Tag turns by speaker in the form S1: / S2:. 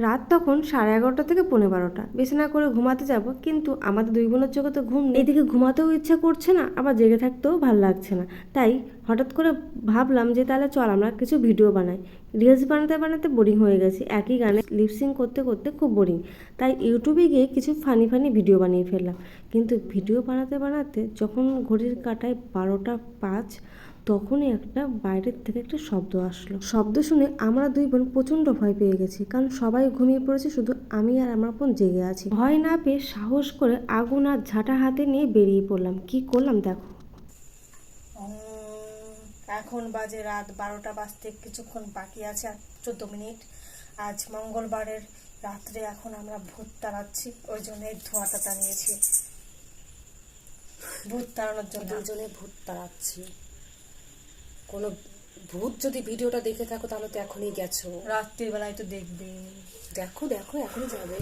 S1: রাত তখন 11:30 থেকে 11:15, বিছানা করে ঘুমাতে যাব, কিন্তু আমাদের দুই বোনের চোখে তো ঘুম নেই। এদিকে ঘুমাতেও ইচ্ছা করছে না, আবার জেগে থাকতেও ভালো লাগছে না। তাই হঠাৎ করে ভাবলাম যে তাহলে চল আমরা কিছু ভিডিও বানাই। রিলস বানাতে বানাতে বোরিং হয়ে গেছি, একই গানে লিপসিং করতে করতে খুব বোরিং। তাই ইউটিউবে গিয়ে কিছু ফানি ফানি ভিডিও বানিয়ে ফেললাম। কিন্তু ভিডিও বানাতে বানাতে যখন ঘড়ির কাঁটায় 12:05, তখনই একটা বাইরের থেকে একটা শব্দ আসলো। শব্দ শুনে আমরা দুই বোন প্রচণ্ড ভয় পেয়ে গেছি, কারণ সবাই ঘুমিয়ে পড়েছে, শুধু আমি আর আমার বোন জেগে আছি। ভয় না পেয়ে সাহস করে আগুন আর ঝাঁটা হাতে নিয়ে বেরিয়ে পড়লাম। কি করলাম দেখো। এখন বাজে রাত 12টা বাজতে কিছুক্ষণ বাকি আছে, আর 14 মিনিট। আজ মঙ্গলবারের রাত্রে এখন আমরা ভূত তাড়াচ্ছি, ওই জন্য এই ধোঁয়াটা টানিয়েছি। ভূত তাড়ানোর জন্য
S2: দুজনে ভূত তাড়াচ্ছি। কোনো ভূত যদি ভিডিওটা দেখে থাকো তাহলে তো এখনই গেছো।
S1: রাত্রির বেলায় তো দেখবে।
S2: দেখো দেখো এখনই যাবে।